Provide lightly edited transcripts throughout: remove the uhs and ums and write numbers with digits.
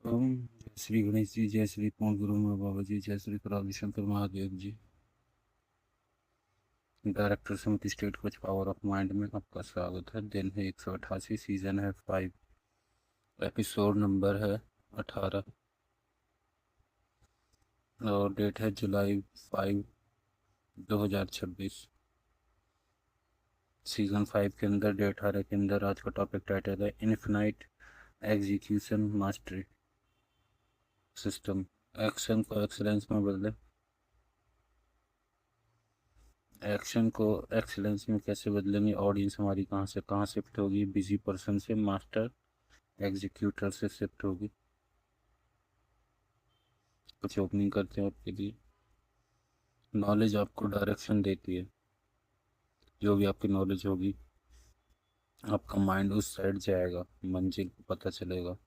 ओम जय श्री गणेश जी, जय श्री पूर्ण गुरु में बाबा जी, जय श्री कराली शंकर महादेव जी। डायरेक्टर समिति state coach power of mind में आपका स्वागत है। दिन है 188, सीजन है 5, एपिसोड नंबर है 18 और डेट है जुलाई 5, 2026। सीजन 5 के अंदर डे 18 के अंदर आज का टॉपिक टाइटल है infinite execution mastery system. Action को एक्सलेंस में बदले। एक्शन को एक्सीलेंस में कैसे बदलेंगे? ऑडियंस हमारी कहाँ से कहाँ शिफ्ट होगी? बिजी पर्सन से मास्टर एग्जीक्यूटर से शिफ्ट होगी। कुछ ओपनिंग करते हैं आपके लिए। नॉलेज आपको डायरेक्शन देती है। जो भी आपकी नॉलेज होगी, आपका माइंड उस साइड जाएगा, मंजिल को पता चलेगा।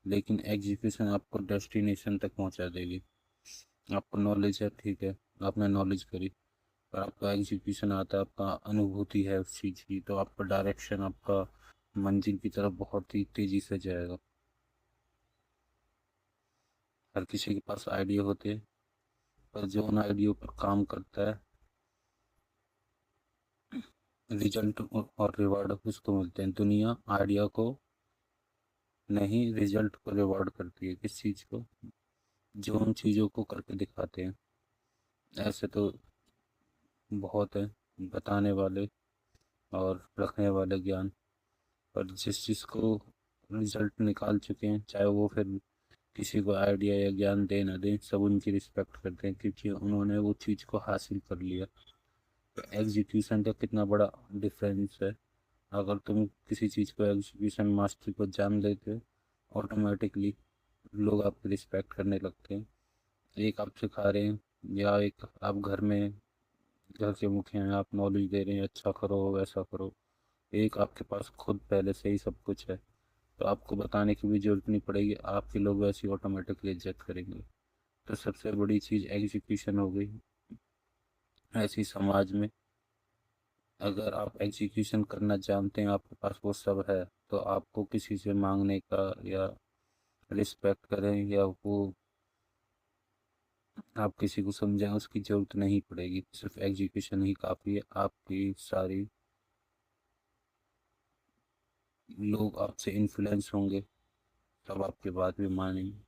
लेकिन एग्जीक्यूशन आपको डेस्टिनेशन तक पहुंचा देगी। आपको नॉलेज है, ठीक है, आपने नॉलेज करी, पर आपका एग्जीक्यूशन आता है, आपका अनुभूति है उस चीज़ की, तो आपका डायरेक्शन आपका मंजिल की तरफ बहुत ही तेजी से जाएगा। हर किसी के पास आइडिया होते हैं, पर जो उन आइडिया पर काम करता है, रिजल्ट और रिवार्ड उसको मिलते हैं। दुनिया आइडिया को नहीं, रिजल्ट को रिवार्ड करती है। किस चीज़ को? जो उन चीज़ों को करके दिखाते हैं। ऐसे तो बहुत है बताने वाले और रखने वाले ज्ञान, पर जिस चीज़ को रिजल्ट निकाल चुके हैं, चाहे वो फिर किसी को आइडिया या ज्ञान दे ना दें, सब उनकी रिस्पेक्ट करते हैं क्योंकि उन्होंने वो चीज़ को हासिल कर लिया। तो एग्जीक्यूशन का कितना बड़ा डिफरेंस है। अगर तुम किसी चीज़ को एग्जीक्यूशन मास्टरी को जान लेते हो, ऑटोमेटिकली लोग आपकी रिस्पेक्ट करने लगते हैं। एक आप सिखा रहे हैं, या एक आप घर में घर के मुखिया हैं, आप नॉलेज दे रहे हैं, अच्छा करो वैसा करो। एक आपके पास खुद पहले से ही सब कुछ है, तो आपको बताने की भी जरूरत नहीं पड़ेगी, आपके लोग वैसे ही ऑटोमेटिकली इज्जत करेंगे। तो सबसे बड़ी चीज़ एग्जीक्यूशन हो गई। ऐसी समाज में अगर आप एग्जीक्यूशन करना जानते हैं, आपके पास वो सब है, तो आपको किसी से मांगने का या रिस्पेक्ट करें या वो आप किसी को समझाएं, उसकी ज़रूरत नहीं पड़ेगी। सिर्फ एग्जीक्यूशन ही काफ़ी है। आपकी सारी लोग आपसे इन्फ्लुएंस होंगे, तब आपकी बात भी मानेंगे।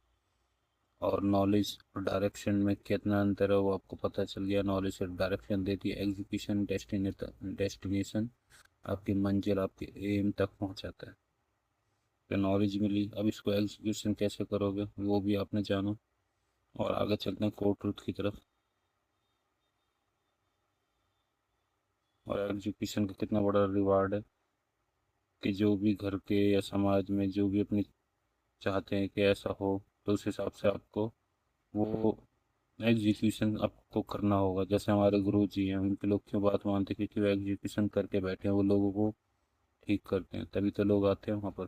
और नॉलेज और डायरेक्शन में कितना अंतर है वो आपको पता चल गया। नॉलेज सिर्फ डायरेक्शन देती है, एग्जीक्यूशन डेस्टिनेशन आपकी मंजिल, आपके एम तक पहुंचाता है। तो नॉलेज मिली, अब इसको एग्जीक्यूशन कैसे करोगे वो भी आपने जाना। और आगे चलते हैं कोर ट्रुथ की तरफ। और एग्जीक्यूशन का कितना बड़ा रिवार्ड है कि जो भी घर के या समाज में जो भी अपनी चाहते हैं कि ऐसा हो, तो उस हिसाब से आपको वो एग्जीक्यूशन आपको करना होगा। जैसे हमारे गुरु जी हैं, उनके लोग क्यों बात मानते हैं? क्योंकि वो एग्जीक्यूशन करके बैठे हैं, वो लोगों को ठीक करते हैं, तभी तो लोग आते हैं वहाँ पर।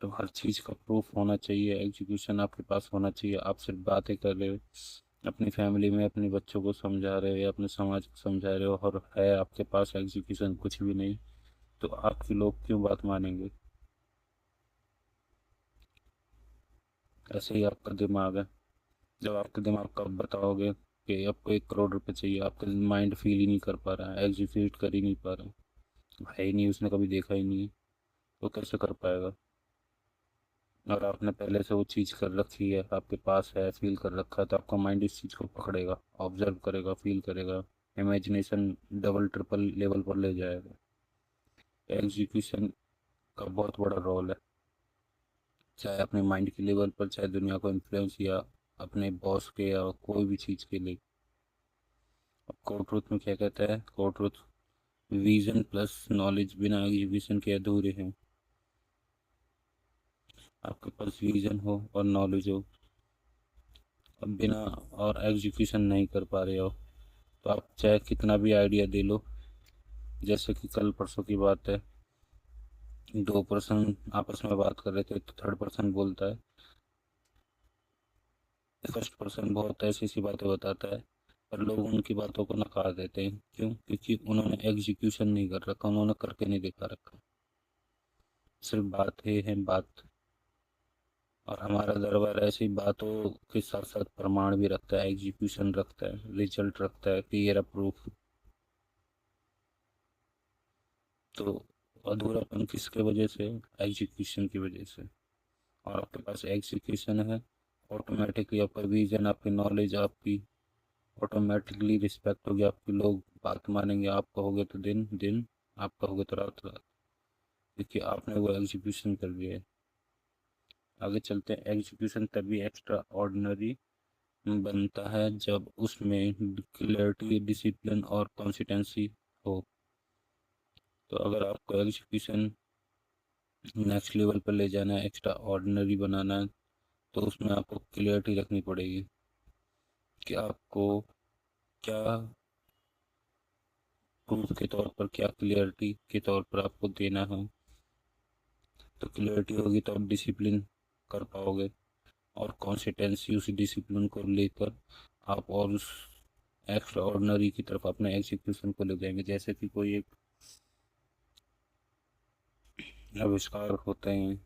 तो हर चीज़ का प्रूफ होना चाहिए, एग्जीक्यूशन आपके पास होना चाहिए। आप सिर्फ बातें कर रहे हो, अपनी फैमिली में अपने बच्चों को समझा रहे हो या अपने समाज को समझा रहे हो, और है आपके पास एग्जीक्यूशन कुछ भी नहीं, तो आपके लोग क्यों बात मानेंगे? ऐसे ही आपका दिमाग है। जब आपके दिमाग को आप बताओगे कि आपको 1 करोड़ रुपए चाहिए, आपका माइंड फील ही नहीं कर पा रहा है, एग्जीक्यूट कर ही नहीं पा रहा है ही नहीं, उसने कभी देखा ही नहीं है, तो कैसे कर पाएगा? और आपने पहले से वो चीज़ कर रखी है, आपके पास है, फील कर रखा है, तो आपका माइंड इस चीज़ को पकड़ेगा, ऑब्जर्व करेगा, फील करेगा, इमेजिनेशन डबल ट्रिपल लेवल पर ले जाएगा। एग्जीक्यूशन का बहुत बड़ा रोल है, चाहे अपने माइंड के लेवल पर, चाहे दुनिया को इन्फ्लुएंस, या अपने बॉस के, या कोई भी चीज़ के लिए। अब कोर ट्रुथ में क्या कहता है? Core truth, vision plus knowledge बिना एग्जीक्यूशन के अधूरे हैं। आपके पास विजन हो और नॉलेज हो, अब बिना और एग्जीक्यूशन नहीं कर पा रहे हो, तो आप चाहे कितना भी आइडिया दे लो। जैसे कि कल परसों की बात है, 2 पर्सन आपस में बात कर रहे थे, तो थर्ड पर्सन बोलता है, फर्स्ट पर्सन बहुत ऐसी ऐसी बातें बताता है, पर लोग उनकी बातों को नकार देते हैं। क्यों? क्योंकि उन्होंने एग्जीक्यूशन नहीं कर रखा, उन्होंने करके नहीं दिखा रखा। सिर्फ बात है बात। और हमारा दरबार ऐसी बातों के साथ साथ प्रमाण भी रखता है, एग्जीक्यूशन रखता है, रिजल्ट रखता है, क्लियर प्रूफ। तो अधूरापन किसके वजह से? एग्जीक्यूशन की वजह से। और आपके पास एग्जीक्यूशन है, ऑटोमेटिकली आपका विजन, आपकी नॉलेज, आपकी ऑटोमेटिकली रिस्पेक्ट होगी आपकी, लोग बात मानेंगे। आप कहोगे तो दिन दिन, आप कहोगे तो रात रात, क्योंकि आपने वो एग्जीक्यूशन कर दिया है। आगे चलते हैं। एग्जीक्यूशन तभी एक्स्ट्रा ऑर्डिनरी बनता है जब उसमें क्लैरिटी, डिसिप्लिन और कंसिस्टेंसी हो। तो अगर आपको एग्जीक्यूशन नेक्स्ट लेवल पर ले जाना है, एक्स्ट्रा ऑर्डिनरी बनाना है, तो उसमें आपको क्लियरिटी रखनी पड़ेगी कि आपको क्या प्रूफ के तौर पर, क्या क्लियरिटी के तौर पर आपको देना है। तो क्लियरिटी होगी तो आप डिसिप्लिन कर पाओगे, और कंसिस्टेंसी उस डिसिप्लिन को लेकर आप और उस एक्स्ट्रा ऑर्डिनरी की तरफ अपने एग्जीक्यूशन को ले जाएंगे। जैसे कि कोई एक आविष्कार होते हैं,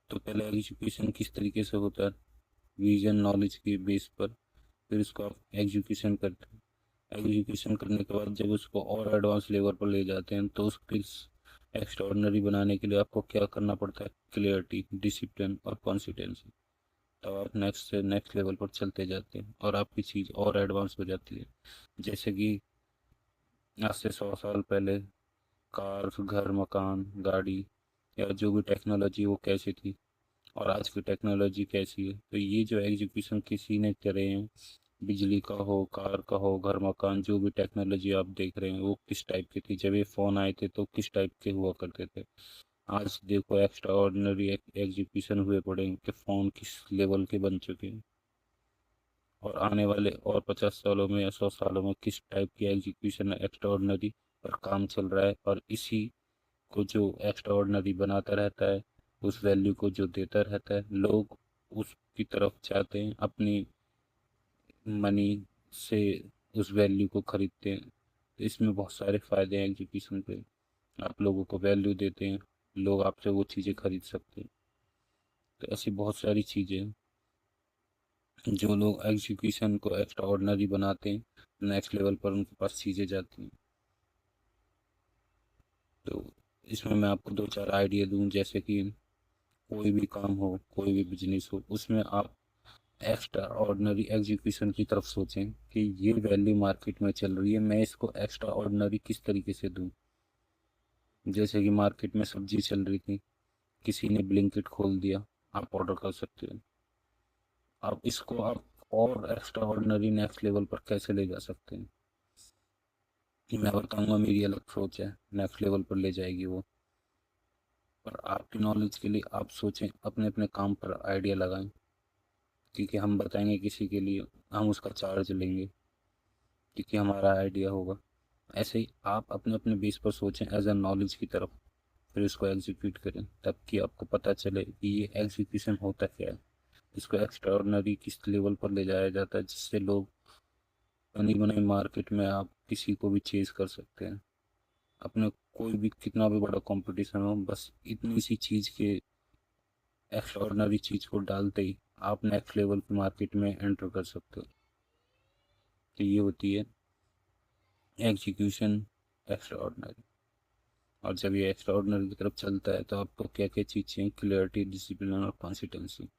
तो पहले एग्जीक्यूशन किस तरीके से होता है? विजन, नॉलेज के बेस पर, फिर उसको आप एग्जीक्यूशन करते हैं। एग्जीक्यूशन करने के बाद जब उसको और एडवांस लेवल पर ले जाते हैं, तो उसको एक्स्ट्रा ऑर्डिनरी बनाने के लिए आपको क्या करना पड़ता है? क्लियरिटी, डिसिप्लिन और कॉन्सिस्टेंसी। तब आप नेक्स्ट से नेक्स्ट लेवल पर चलते जाते हैं और आपकी चीज़ और एडवांस हो जाती है। जैसे कि आज से 100 साल पहले कार, घर, मकान, गाड़ी या जो भी टेक्नोलॉजी वो कैसी थी, और आज की टेक्नोलॉजी कैसी है। तो ये जो एग्जीक्यूशन किसी ने करे हैं, बिजली का हो, कार का हो, घर, मकान, जो भी टेक्नोलॉजी आप देख रहे हैं, वो किस टाइप की थी? जब ये फ़ोन आए थे तो किस टाइप के हुआ करते थे? आज देखो एक्स्ट्रा ऑर्डिनरी एग्जीक्यूशन हुए पड़े हैं कि फ़ोन किस लेवल के बन चुके हैं, और आने वाले और 50 सालों में या 100 सालों में किस टाइप की एग्जीक्यूशन एक्स्ट्रा ऑर्डिनरी पर काम चल रहा है। और इसी को जो एक्स्ट्रा ऑर्डिनरी बनाता रहता है, उस वैल्यू को जो देता रहता है, लोग उसकी तरफ जाते हैं, अपनी मनी से उस वैल्यू को खरीदते हैं। तो इसमें बहुत सारे फ़ायदे हैं एग्जीक्यूशन के। आप लोगों को वैल्यू देते हैं, लोग आपसे वो चीज़ें खरीद सकते हैं। तो ऐसी बहुत सारी चीज़ें हैं, जो लोग एग्जीक्यूशन को एक्स्ट्रा ऑर्डिनरी बनाते हैं, नेक्स्ट लेवल पर उनके पास चीज़ें जाती हैं। तो इसमें मैं आपको दो चार आइडिया दूं, जैसे कि कोई भी काम हो, कोई भी बिजनेस हो, उसमें आप एक्स्ट्रा ऑर्डिनरी एग्जीक्यूशन की तरफ सोचें कि ये वैल्यू मार्केट में चल रही है, मैं इसको एक्स्ट्रा ऑर्डिनरी किस तरीके से दूं। जैसे कि मार्केट में सब्जी चल रही थी, किसी ने ब्लिंकिट खोल दिया, आप ऑर्डर कर सकते हो। आप इसको आप और एक्स्ट्रा ऑर्डिनरी नेक्स्ट लेवल पर कैसे ले जा सकते हैं, मैं बताऊंगा। मेरी अलग सोच है, नेक्स्ट लेवल पर ले जाएगी वो। पर आपकी नॉलेज के लिए आप सोचें, अपने अपने काम पर आइडिया लगाएं, क्योंकि हम बताएंगे किसी के लिए, हम उसका चार्ज लेंगे, क्योंकि हमारा आइडिया होगा। ऐसे ही आप अपने अपने बेस पर सोचें एज अ नॉलेज की तरफ, फिर इसको एग्जीक्यूट करें, तब कि आपको पता चले कि ये एग्जीक्यूशन होता क्या है, इसको एक्स्ट्रा ऑर्डिनरी किस लेवल पर ले जाया जाता है, जिससे लोग बनी बनाई मार्केट में आप किसी को भी चेज कर सकते हैं। अपने कोई भी कितना भी बड़ा कंपटीशन हो, बस इतनी सी चीज़ के एक्स्ट्रा ऑर्डिनरी चीज़ को डालते ही आप नेक्स्ट लेवल की मार्केट में एंटर कर सकते हो। तो ये होती है एग्जीक्यूशन एक्स्ट्रा ऑर्डिनरी। और जब ये एक्स्ट्रा ऑर्डिनरी की तरफ चलता है, तो आपको क्या क्या चीज़ चाहिए? क्लियरिटी, डिसिप्लिन और कंसिस्टेंसी।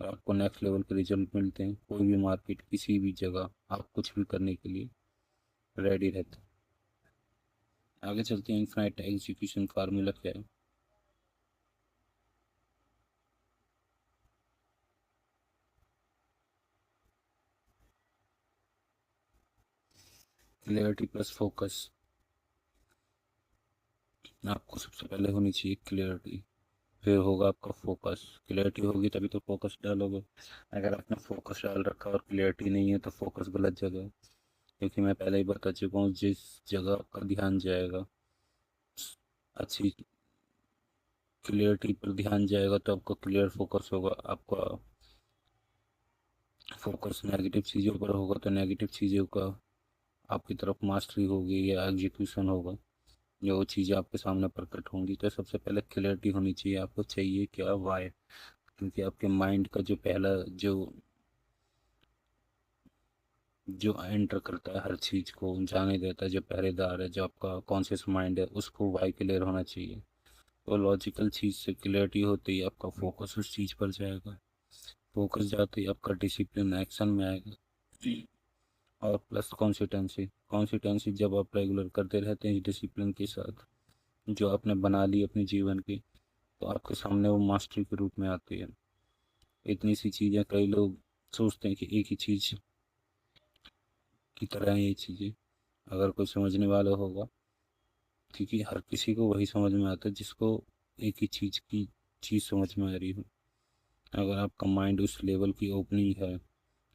और आपको नेक्स्ट लेवल के रिजल्ट मिलते हैं, कोई भी मार्केट, किसी भी जगह आप कुछ भी करने के लिए रेडी रहते हैं। आगे चलते हैं, इनफाइनाइट एग्जीक्यूशन फार्मूला क्या है? Clarity plus focus. आपको सबसे पहले होनी चाहिए क्लियरिटी, फिर होगा आपका फोकस। क्लियरिटी होगी तभी तो फोकस डालोगे। अगर आपने फोकस डाल रखा और क्लियरिटी नहीं है, तो फोकस गलत जगह है। क्योंकि मैं पहले ही बता चुका हूँ, जिस जगह आपका ध्यान जाएगा, अच्छी क्लियरिटी पर ध्यान जाएगा, तो आपका क्लियर फोकस होगा। आपका फोकस नेगेटिव चीज़ों पर होगा, तो नेगेटिव चीज़ों का आपकी तरफ मास्टरी होगी या एग्जीक्यूशन होगा, जो वो चीज़ें आपके सामने प्रकट होंगी। तो सबसे पहले क्लियरिटी होनी चाहिए, आपको चाहिए क्या, वाई, क्योंकि आपके माइंड का जो पहला जो एंटर करता है हर चीज़ को जाने देता है, जो पहरेदार है, जो आपका कॉन्शियस माइंड है, उसको वाई क्लियर होना चाहिए। तो लॉजिकल चीज़ से क्लियरिटी होती है, आपका फोकस उस चीज़ पर जाएगा। फोकस जाते ही आपका डिसिप्लिन एक्शन में आएगा। और प्लस कॉन्सिस्टेंसी, कॉन्सिस्टेंसी जब आप रेगुलर करते रहते हैं डिसिप्लिन के साथ, जो आपने बना ली अपने जीवन की, तो आपके सामने वो मास्टरी के रूप में आती है। इतनी सी चीज़ें, कई लोग सोचते हैं कि एक ही चीज़ की तरह है ये चीज़ें, अगर कोई समझने वाला होगा, क्योंकि हर किसी को वही समझ में आता है जिसको एक ही चीज़ समझ में आ रही हो। अगर आपका माइंड उस लेवल की ओपनिंग है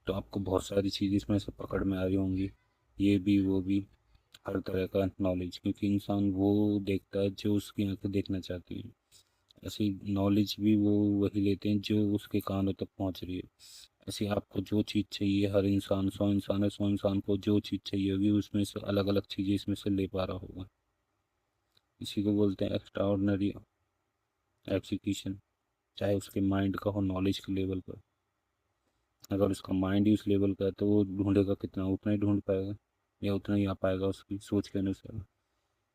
तो आपको बहुत सारी चीज़ इसमें से पकड़ में आ रही होंगी, ये भी वो भी, हर तरह का नॉलेज, क्योंकि इंसान वो देखता है जो उसकी आंखें देखना चाहती हैं। ऐसी नॉलेज भी वो वही लेते हैं जो उसके कानों तक पहुंच रही है। ऐसे आपको जो चीज़ चाहिए, हर इंसान, 100 इंसान है, 100 इंसान को जो चीज़ चाहिए होगी उसमें से अलग अलग चीज़ें इसमें से ले पा रहा होगा। इसी को बोलते हैं एक्स्ट्रा ऑर्डनरी एग्जीक्यूशन, चाहे उसके माइंड का हो नॉलेज के लेवल पर। अगर उसका माइंड ही उस लेवल का है तो वो ढूंढेगा कितना, उतना ही ढूंढ पाएगा या उतना ही आ पाएगा उसकी सोच के अनुसार।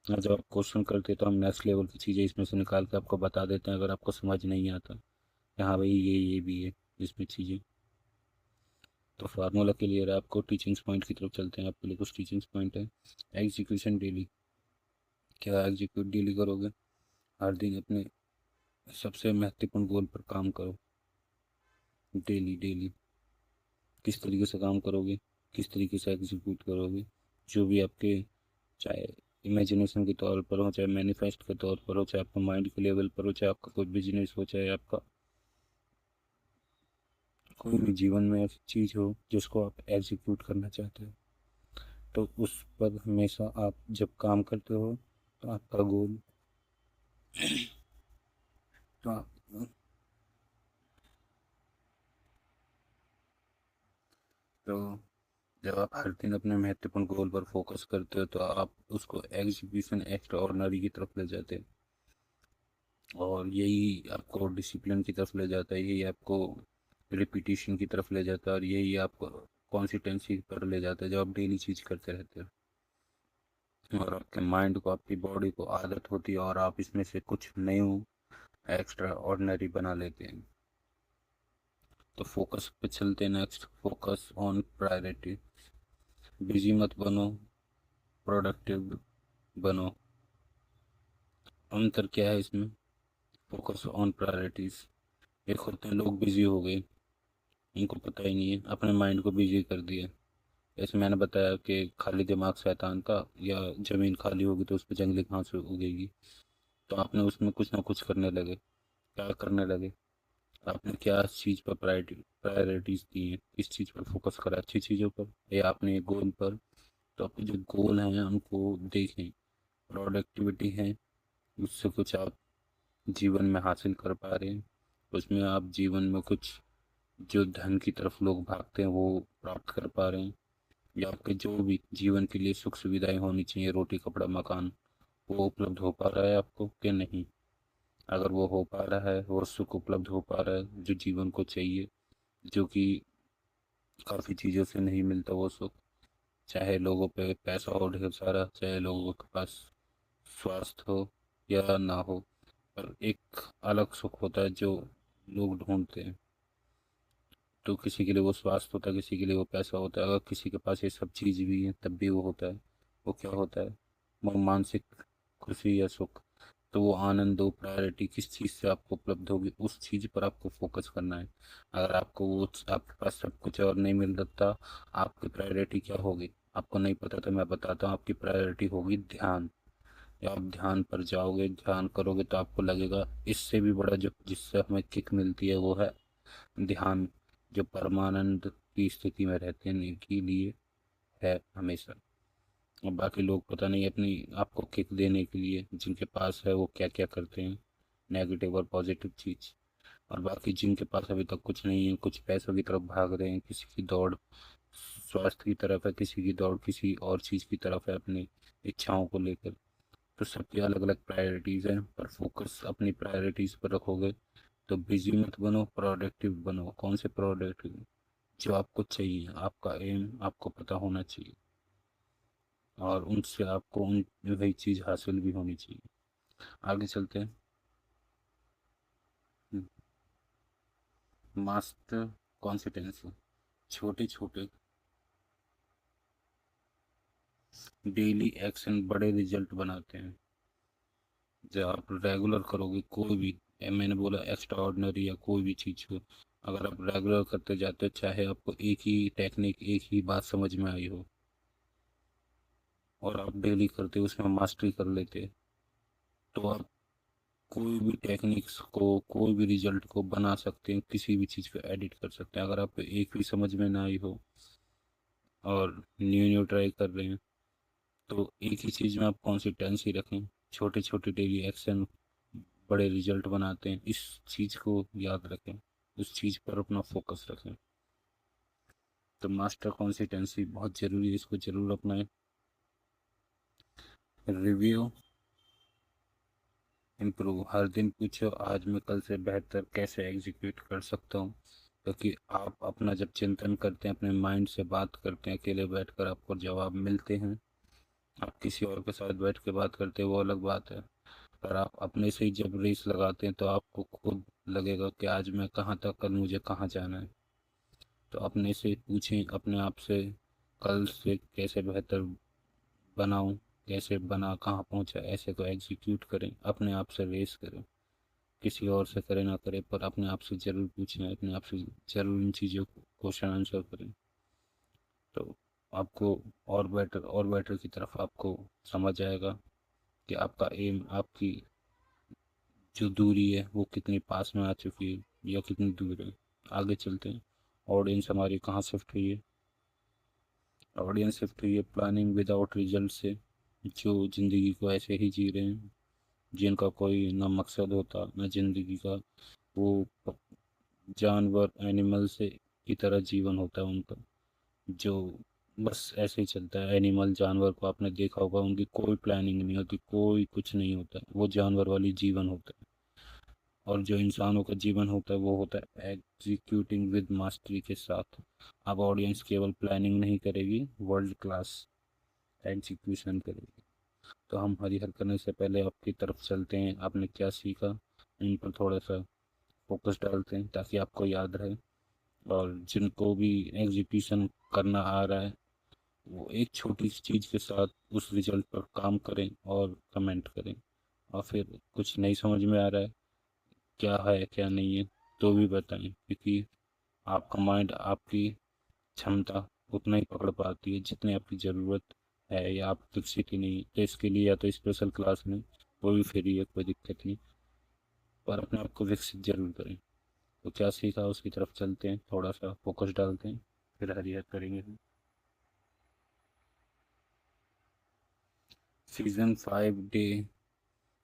और जब आप क्वेश्चन करते हैं तो हम नेक्स्ट लेवल की चीज़ें इसमें से निकाल के आपको बता देते हैं, अगर आपको समझ नहीं आता कि हाँ भाई ये भी है इसमें चीज़ें। तो फार्मूला क्लियर है, आपको टीचिंग्स पॉइंट की तरफ चलते हैं। आपके लिए कुछ टीचिंग्स पॉइंट है। एग्जीक्यूशन डेली, क्या एग्जीक्यूट डेली करोगे? हर दिन अपने सबसे महत्वपूर्ण गोल पर काम करो, डेली डेली। किस तरीके से काम करोगे, किस तरीके से एग्जीक्यूट करोगे, जो भी आपके, चाहे इमेजिनेशन के तौर पर हो, चाहे मैनिफेस्ट के तौर पर हो, चाहे आपका माइंड के लेवल पर हो, चाहे आपका कोई बिजनेस हो, चाहे आपका कोई भी जीवन में ऐसी चीज़ हो जिसको आप एग्जीक्यूट करना चाहते हो, तो उस पर हमेशा आप जब काम करते हो तो आपका गोल, तो आप तो जब आप हर दिन अपने महत्वपूर्ण गोल पर फोकस करते हो तो आप उसको एग्जीक्यूशन एक्स्ट्रा ऑर्डिनरी की तरफ ले जाते हैं, और यही आपको डिसिप्लिन की तरफ ले जाता है, यही आपको रिपीटिशन की तरफ ले जाता है, और यही आपको कॉन्सिस्टेंसी पर ले जाता है जब आप डेली चीज़ करते रहते हो, और आपके माइंड को, आपकी बॉडी को आदत होती है और आप इसमें से कुछ न्यू एक्स्ट्रा ऑर्डिनरी बना लेते हैं। तो फोकस पे चलते हैं next, focus on priority. Busy मत बनो, प्रोडक्टिव बनो। अंतर क्या है इसमें? फोकस ऑन प्रायोरिटीज, एक होते हैं लोग बिजी हो गए, इनको पता ही नहीं है, अपने माइंड को बिजी कर दिया। जैसे मैंने बताया कि खाली दिमाग शैतान का, या जमीन खाली होगी तो उस पर जंगली घास उगेगी। तो आपने उसमें कुछ ना कुछ करने लगे, क्या करने लगे? आपने क्या चीज़ पर प्रायोरिटीज दी है, किस चीज़ पर फोकस करा, अच्छी चीज़ों पर या अपने गोल पर? तो आपके जो गोल हैं उनको देखें, प्रोडक्टिविटी है, उससे कुछ आप जीवन में हासिल कर पा रहे हैं, उसमें आप जीवन में कुछ, जो धन की तरफ लोग भागते हैं वो प्राप्त कर पा रहे हैं, या आपके जो भी जीवन के लिए सुख सुविधाएं होनी चाहिए, रोटी कपड़ा मकान, वो उपलब्ध हो पा रहा है आपको कि नहीं? अगर वो हो पा रहा है, वो सुख उपलब्ध हो पा रहा है जो जीवन को चाहिए, जो कि काफ़ी चीज़ों से नहीं मिलता वो सुख, चाहे लोगों पे पैसा हो ढेर सारा, चाहे लोगों के पास स्वास्थ्य हो या ना हो, पर एक अलग सुख होता है जो लोग ढूंढते हैं। तो किसी के लिए वो स्वास्थ्य होता है, किसी के लिए वो पैसा होता है, अगर किसी के पास ये सब चीज़ भी है तब भी वो होता है, वो क्या होता है? वो मानसिक खुशी या सुख। तो वो आनंद, वो प्रायोरिटी किस चीज़ से आपको उपलब्ध होगी, उस चीज़ पर आपको फोकस करना है। अगर आपको वो, आपके पास सब कुछ और नहीं मिल रहा, आपकी प्रायोरिटी क्या होगी? आपको नहीं पता तो मैं बताता हूँ, आपकी प्रायोरिटी होगी ध्यान। या आप ध्यान पर जाओगे, ध्यान करोगे तो आपको लगेगा इससे भी बड़ा जो, जिससे हमें किक मिलती है वो है ध्यान, जो परमानंद की स्थिति में रहने के लिए है हमेशा। और बाकी लोग पता नहीं अपनी आपको किक देने के लिए जिनके पास है वो क्या क्या करते हैं, नेगेटिव और पॉजिटिव चीज़। और बाकी जिनके पास अभी तक कुछ नहीं है, कुछ पैसों की तरफ भाग रहे हैं, किसी की दौड़ स्वास्थ्य की तरफ है, किसी की दौड़ किसी और चीज़ की तरफ है अपनी इच्छाओं को लेकर। तो सबकी अलग अलग प्रायोरिटीज़ हैं, पर फोकस अपनी प्रायोरिटीज़ पर रखोगे तो बिजी मत बनो, प्रोडक्टिव बनो। कौन से प्रोडक्टिव? जो आपको चाहिए, आपका एम आपको पता होना चाहिए, और उनसे आपको उन वही चीज़ हासिल भी होनी चाहिए। आगे चलते हैं। मास्टर कॉन्सिस्टेंसी, छोटे छोटे डेली एक्शन बड़े रिजल्ट बनाते हैं। जो आप रेगुलर करोगे कोई भी, मैंने बोला एक्स्ट्रा ऑर्डिनरी या कोई भी चीज़ को, अगर आप रेगुलर करते जाते हो, चाहे आपको एक ही टेक्निक, एक ही बात समझ में आई हो, और आप डेली करते हो, उसमें मास्टरी कर लेते, तो आप कोई भी टेक्निक्स को, कोई भी रिजल्ट को बना सकते हैं, किसी भी चीज़ पे एडिट कर सकते हैं। अगर आपको एक भी समझ में ना आई हो और न्यू न्यू ट्राई कर रहे हैं, तो एक ही चीज़ में आप कंसिस्टेंसी रखें। छोटे छोटे डेली एक्शन बड़े रिजल्ट बनाते हैं, इस चीज़ को याद रखें, उस चीज़ पर अपना फोकस रखें। तो मास्टर कंसिस्टेंसी बहुत ज़रूरी है, इसको ज़रूर अपनाएं। रिव्यू, इम्प्रूव, हर दिन पूछो आज मैं कल से बेहतर कैसे एग्जीक्यूट कर सकता हूँ। क्योंकि आप अपना जब चिंतन करते हैं, अपने माइंड से बात करते हैं, अकेले बैठकर आपको जवाब मिलते हैं। आप किसी और के साथ बैठ के बात करते हैं, वो अलग बात है। पर आप अपने से ही जब रेस लगाते हैं, तो आपको खुद लगेगा कि आज मैं कहाँ था, कल मुझे कहाँ जाना है। तो अपने से पूछें, अपने आप से, कल से कैसे बेहतर बनाऊं, कैसे बना, कहाँ पहुंचा, ऐसे को एग्जीक्यूट करें, अपने आप से रेस करें। किसी और से करे ना करे, पर अपने आप से ज़रूर पूछें, अपने आप से ज़रूर इन चीज़ों को क्वेश्चन आंसर करें। तो आपको और बेटर की तरफ आपको समझ आएगा कि आपका एम, आपकी जो दूरी है वो कितनी पास में आ चुकी है या कितनी दूर है। आगे चलते हैं। ऑडियंस हमारी कहाँ शिफ्ट हुई है? ऑडियंस शिफ्ट हुई है प्लानिंग विदाउट रिजल्ट से, जो ज़िंदगी को ऐसे ही जी रहे हैं, जिनका कोई ना मकसद होता ना ज़िंदगी का। वो जानवर, एनिमल से की तरह जीवन होता है उनका, जो बस ऐसे ही चलता है। एनिमल, जानवर को आपने देखा होगा, उनकी कोई प्लानिंग नहीं होती, कोई कुछ नहीं होता, वो जानवर वाली जीवन होता है। और जो इंसानों का जीवन होता है वो होता है एग्जीक्यूटिंग विद मास्टरी के साथ। अब ऑडियंस केवल प्लानिंग नहीं करेगी, वर्ल्ड क्लास एग्जीक्यूशन करेगी। तो हम हरिहर करने से पहले आपकी तरफ चलते हैं, आपने क्या सीखा, इन पर थोड़ा सा फोकस डालते हैं ताकि आपको याद रहे। और जिनको भी एग्जीक्यूशन करना आ रहा है, वो एक छोटी सी चीज़ के साथ उस रिजल्ट पर काम करें और कमेंट करें। और फिर कुछ नहीं समझ में आ रहा है, क्या है क्या नहीं है, तो भी बताएं, क्योंकि आपका माइंड, आपकी क्षमता उतना ही पकड़ पाती है जितनी आपकी ज़रूरत है, या आप विकसित ही नहीं। तो इसके लिए या तो स्पेशल क्लास में, वो भी फ्री है, कोई दिक्कत नहीं, पर अपने आप को विकसित जरूर करें। तो क्या सीखा उसकी तरफ चलते हैं, थोड़ा सा फोकस डालते हैं, फिर हरिहर करेंगे। Season 5 day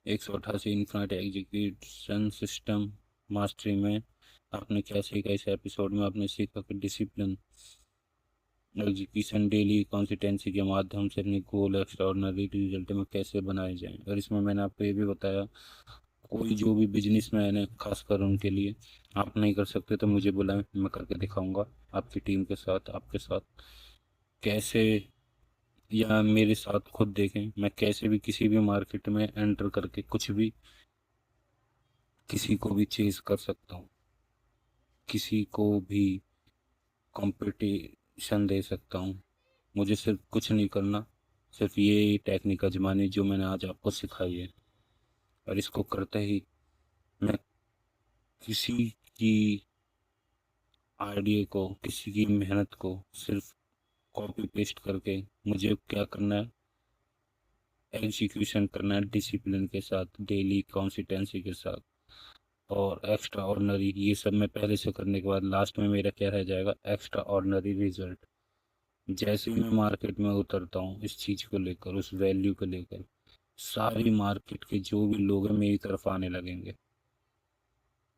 188 infinite execution system mastery में आपने क्या सीखा? इस एपिसोड में आपने सीखा कि डिसिप्लिन, एग्जीक्यूशन, डेली कंसिस्टेंसी के माध्यम से अपने गोल एक्स्ट्राऑर्डिनरी रिजल्ट में कैसे बनाए जाएं। और इसमें मैंने आपको ये भी बताया, कोई जो भी बिजनेसमैन है, खासकर उनके लिए, आप नहीं कर सकते तो मुझे बुलाएं, मैं करके दिखाऊंगा आपकी टीम के साथ, आपके साथ कैसे, या मेरे साथ खुद देखें, मैं कैसे भी किसी भी मार्केट में एंटर करके कुछ भी, किसी को भी चेज कर सकता हूँ, किसी को भी कंपटीशन दे सकता हूँ। मुझे सिर्फ कुछ नहीं करना, सिर्फ ये टेक्निक आजमानी जो मैंने आज आपको सिखाई है, और इसको करते ही मैं किसी की आइडिया को, किसी की मेहनत को सिर्फ कॉपी पेस्ट करके, मुझे क्या करना है, एग्जीक्यूशन करना है डिसिप्लिन के साथ, डेली कंसिस्टेंसी के साथ, और एक्स्ट्रा ऑर्डिनरी, ये सब मैं पहले से करने के बाद लास्ट में मेरा क्या रह जाएगा, एक्स्ट्रा ऑर्डिनरी रिजल्ट। जैसे ही मैं मार्केट में उतरता हूँ इस चीज़ को लेकर, उस वैल्यू को लेकर, सारी मार्केट के जो भी लोग हैं मेरी तरफ आने लगेंगे।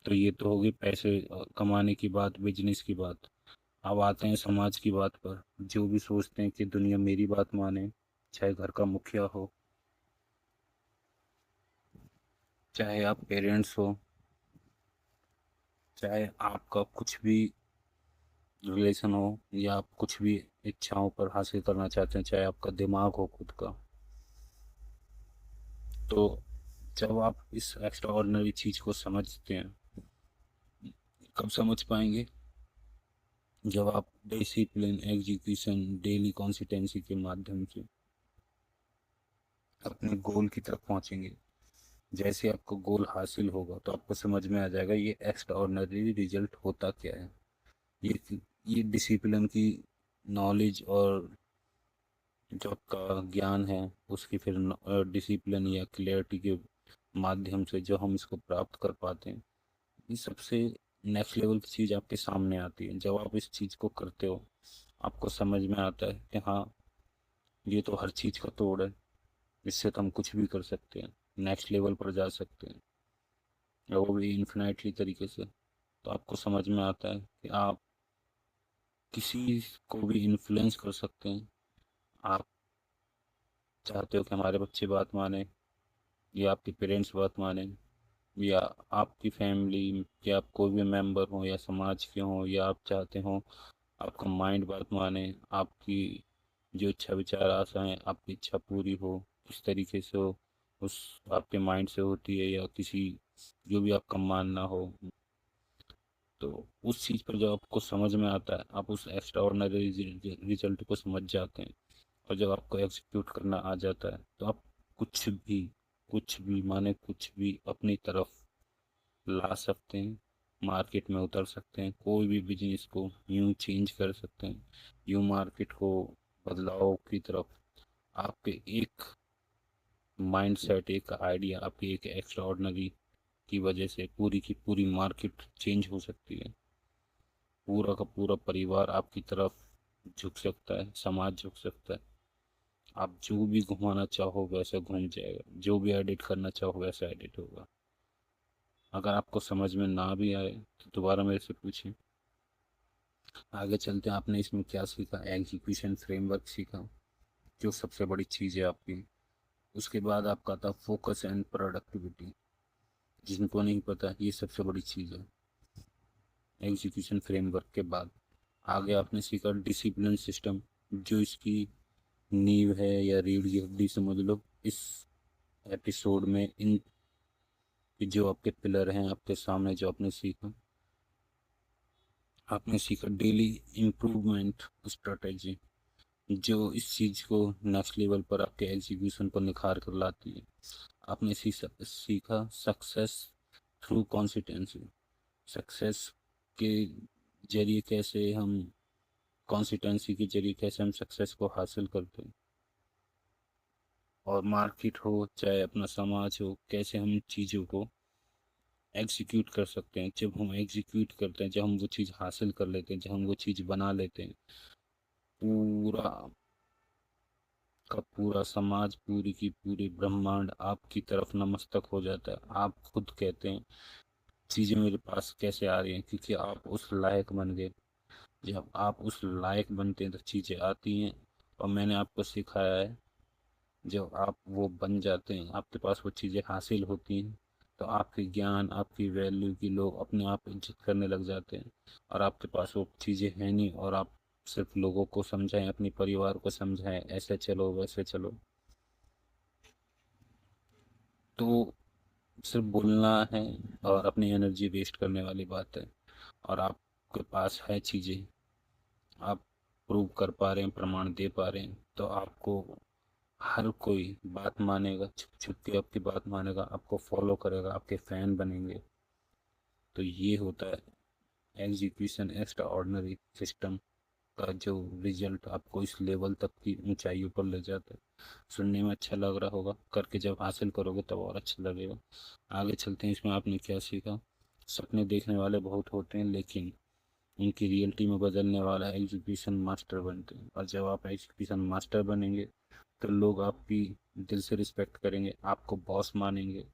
तो ये तो होगी पैसे कमाने की बात, बिजनेस की बात। अब आते हैं समाज की बात पर। जो भी सोचते हैं कि दुनिया मेरी बात माने, चाहे घर का मुखिया हो, चाहे आप पेरेंट्स हो, चाहे आपका कुछ भी रिलेशन हो या आप कुछ भी इच्छाओं पर हासिल करना चाहते हैं, चाहे आपका दिमाग हो खुद का, तो जब आप इस एक्स्ट्रा ऑर्डिनरी चीज को समझते हैं, कब समझ पाएंगे? जब आप डिसिप्लिन, एग्जीक्यूशन, डेली कंसिस्टेंसी के माध्यम से अपने गोल की तरफ पहुंचेंगे। जैसे आपको गोल हासिल होगा तो आपको समझ में आ जाएगा ये एक्स्ट्रा ऑर्डिनरी रिजल्ट होता क्या है। ये डिसिप्लिन की नॉलेज और जो आपका ज्ञान है उसकी फिर डिसिप्लिन या क्लियरिटी के माध्यम से जो हम इसको प्राप्त कर पाते हैं, ये सबसे नेक्स्ट लेवल की चीज़ आपके सामने आती है। जब आप इस चीज़ को करते हो आपको समझ में आता है कि हाँ, ये तो हर चीज़ का तोड़ है, इससे तो हम कुछ भी कर सकते हैं, नेक्स्ट लेवल पर जा सकते हैं, और वो भी इन्फिनाइटली तरीके से। तो आपको समझ में आता है कि आप किसी को भी इन्फ्लुएंस कर सकते हैं। आप चाहते हो कि हमारे बच्चे बात माने या आपके पेरेंट्स बात माने या आपकी फैमिली या आप कोई भी मेंबर हो या समाज के हो, या आप चाहते हो आपका माइंड बात माने, आपकी जो इच्छा विचार आशाएं आपकी इच्छा पूरी हो, किस तरीके से हो, उस आपके माइंड से होती है या किसी जो भी आपका मानना हो, तो उस चीज़ पर जब आपको समझ में आता है आप उस एक्स्ट्रा ऑर्डिनरी रिजल्ट को समझ जाते हैं। और जब आपको एग्जीक्यूट करना आ जाता है तो आप कुछ भी माने कुछ भी अपनी तरफ ला सकते हैं, मार्केट में उतर सकते हैं, कोई भी बिजनेस को यूं चेंज कर सकते हैं, यूं मार्केट को बदलाव की तरफ। आपके एक माइंड सेट, एक आइडिया, आपकी एक एक्स्ट्रा ऑर्डिनरी की वजह से पूरी की पूरी मार्केट चेंज हो सकती है। पूरा का पूरा परिवार आपकी तरफ झुक सकता है, समाज झुक सकता है। आप जो भी घुमाना चाहो वैसा घूम जाएगा, जो भी एडिट करना चाहो वैसा एडिट होगा। अगर आपको समझ में ना भी आए तो दोबारा मेरे से पूछें। आगे चलते हैं, आपने इसमें क्या सीखा? एग्जीक्यूशन फ्रेमवर्क सीखा जो सबसे बड़ी चीज़ है आपकी। उसके बाद आपका था फोकस एंड प्रोडक्टिविटी, जिनको नहीं पता ये सबसे बड़ी चीज़ है। एग्जीक्यूशन फ्रेमवर्क के बाद आगे आपने सीखा डिसिप्लिन सिस्टम, जो इसकी नींव है या रीढ़ की हड्डी समझ लो। इस एपिसोड में इन जो आपके पिलर हैं आपके सामने, जो आपने सीखा डेली इम्प्रूवमेंट स्ट्रेटेजी, जो इस चीज़ को नेक्स्ट लेवल पर आपके एग्जीक्यूशन पर निखार कर लाती है। आपने सीखा सक्सेस थ्रू कंसिस्टेंसी, सक्सेस के जरिए कैसे हम, कंसिस्टेंसी के जरिए कैसे हम सक्सेस को हासिल करते हैं। और मार्केट हो चाहे अपना समाज हो, कैसे हम चीज़ों को एग्जीक्यूट कर सकते हैं। जब हम एग्जीक्यूट करते हैं, जब हम वो चीज़ हासिल कर लेते हैं, जब हम वो चीज़ बना लेते हैं, पूरा का पूरा समाज, पूरी की पूरी ब्रह्मांड आपकी तरफ नमस्तक हो जाता है। आप खुद कहते हैं चीज़ें मेरे पास कैसे आ रही हैं, क्योंकि आप उस लायक बन गए। जब आप उस लायक बनते हैं तो चीज़ें आती हैं। और मैंने आपको सिखाया है, जब आप वो बन जाते हैं, आपके पास वो चीज़ें हासिल होती हैं, तो आपके ज्ञान, आपकी वैल्यू की लोग अपने आप इज्जत करने लग जाते हैं। और आपके पास वो चीज़ें हैं नहीं, और आप सिर्फ लोगों को समझाएं, अपने परिवार को समझाएं, ऐसे चलो वैसे चलो, तो सिर्फ बोलना है और अपनी एनर्जी वेस्ट करने वाली बात है। और आपके पास है चीज़ें, आप प्रूव कर पा रहे हैं, प्रमाण दे पा रहे हैं, तो आपको हर कोई बात मानेगा, छुप छुप के आपकी बात मानेगा, आपको फॉलो करेगा, आपके फैन बनेंगे। तो ये होता है एग्जीक्यूशन एक्स्ट्रा ऑर्डिनरी सिस्टम का जो रिजल्ट आपको इस लेवल तक की ऊंचाइयों पर ले जाता है। सुनने में अच्छा लग रहा होगा, करके जब हासिल करोगे तब और अच्छा लगेगा। आगे चलते हैं, इसमें आपने क्या सीखा? सपने देखने वाले बहुत होते हैं, लेकिन उनकी रियलिटी में बदलने वाला एग्जीक्यूशन मास्टर बनते हैं। और जब आप एग्जीक्यूशन मास्टर बनेंगे तो लोग आपकी दिल से रिस्पेक्ट करेंगे, आपको बॉस मानेंगे,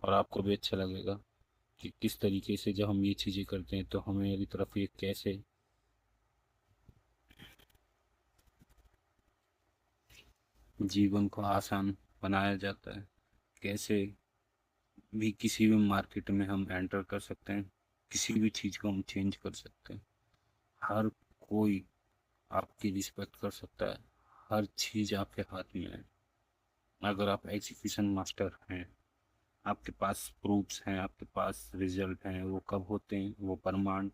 और आपको भी अच्छा लगेगा कि किस तरीके से जब हम ये चीज़ें करते हैं तो हमारी तरफ ये कैसे जीवन को आसान बनाया जाता है, कैसे भी किसी भी मार्केट में हम एंटर कर सकते हैं, किसी भी चीज़ को हम चेंज कर सकते हैं। हर कोई आपकी रिस्पेक्ट कर सकता है। हर चीज़ आपके हाथ में है। अगर आप एग्जीक्यूशन मास्टर हैं, आपके पास प्रूफ्स हैं, आपके पास रिजल्ट हैं, वो कब होते हैं? वो प्रमाण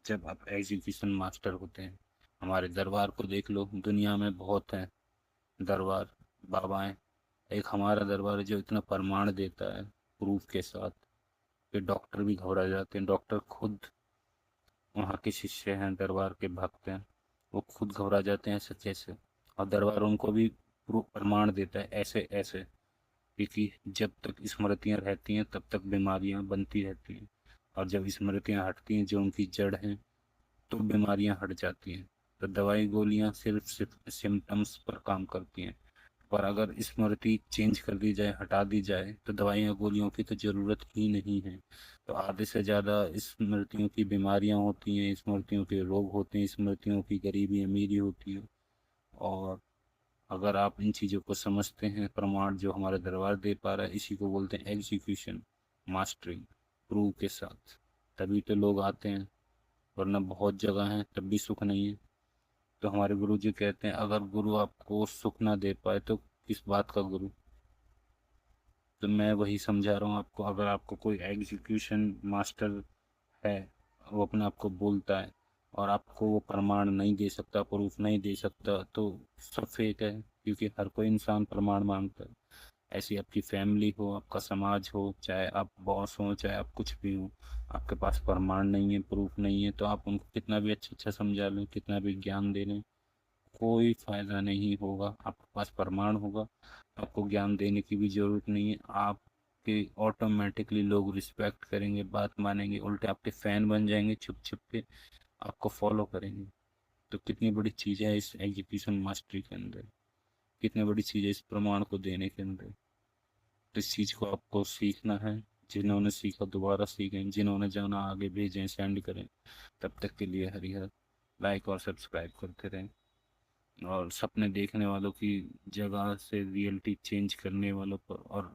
जब आप एग्जीक्यूशन मास्टर होते हैं। हमारे दरबार को देख लो, दुनिया में बहुत हैं दरबार, बाबाएं। एक हमारा दरबार है जो इतना प्रमाण देता है प्रूफ के साथ कि डॉक्टर भी घबरा जाते हैं। डॉक्टर खुद वहाँ के शिष्य हैं, दरबार के भक्त हैं, वो खुद घबरा जाते हैं ऐसे कैसे। और दरबार उनको भी प्रूफ प्रमाण देता है ऐसे ऐसे, क्योंकि जब तक स्मृतियाँ रहती हैं तब तक बीमारियाँ बनती रहती हैं, और जब स्मृतियाँ हटती हैं जो उनकी जड़ हैं तो बीमारियाँ हट जाती हैं। तो दवाई गोलियाँ सिर्फ सिम्टम्स पर काम करती हैं, पर अगर स्मृति चेंज कर दी जाए, हटा दी जाए, तो दवाइयाँ गोलियों की तो ज़रूरत ही नहीं है। तो आधे से ज़्यादा स्मृतियों की बीमारियाँ होती हैं, स्मृतियों के रोग होते हैं, स्मृतियों की गरीबी अमीरी होती है। और अगर आप इन चीज़ों को समझते हैं, प्रमाण जो हमारा दरबार दे पा रहा है, इसी को बोलते हैं एग्जीक्यूशन मास्टरी, प्रूफ के साथ। तभी तो लोग आते हैं, वरना बहुत जगह हैं तब भी सुख नहीं है। तो हमारे गुरु जी कहते हैं, अगर गुरु आपको सुख ना दे पाए तो किस बात का गुरु। तो मैं वही समझा रहा हूँ आपको, अगर आपको कोई एग्जीक्यूशन मास्टर है, वो अपने आप को बोलता है और आपको वो प्रमाण नहीं दे सकता, प्रूफ नहीं दे सकता, तो सब फेक है, क्योंकि हर कोई इंसान प्रमाण मांगता है। ऐसी आपकी फैमिली हो, आपका समाज हो, चाहे आप बॉस हो, चाहे आप कुछ भी हो, आपके पास प्रमाण नहीं है, प्रूफ नहीं है, तो आप उनको कितना भी अच्छा अच्छा समझा लें, कितना भी ज्ञान दे लें, कोई फायदा नहीं होगा। आपके पास प्रमाण होगा, आपको ज्ञान देने की भी जरूरत नहीं है। आपके ऑटोमेटिकली लोग रिस्पेक्ट करेंगे, बात मानेंगे, उल्टे आपके फैन बन जाएंगे, छुप छुप के आपको फॉलो करेंगे। तो कितनी बड़ी चीज़ है इस एग्जीक्यूशन मास्टरी के अंदर, कितनी बड़ी चीज़ है इस प्रमाण को देने के अंदर। तो इस चीज़ को आपको सीखना है। जिन्होंने सीखा दोबारा सीखें, जिन्होंने जाना आगे भेजें, सेंड करें। तब तक के लिए हरिहर, लाइक और सब्सक्राइब करते रहें। और सपने देखने वालों की जगह से रियलिटी चेंज करने वालों पर, और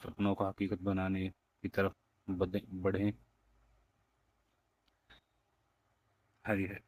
सपनों को हकीकत बनाने की तरफ बढ़ें। हरी है।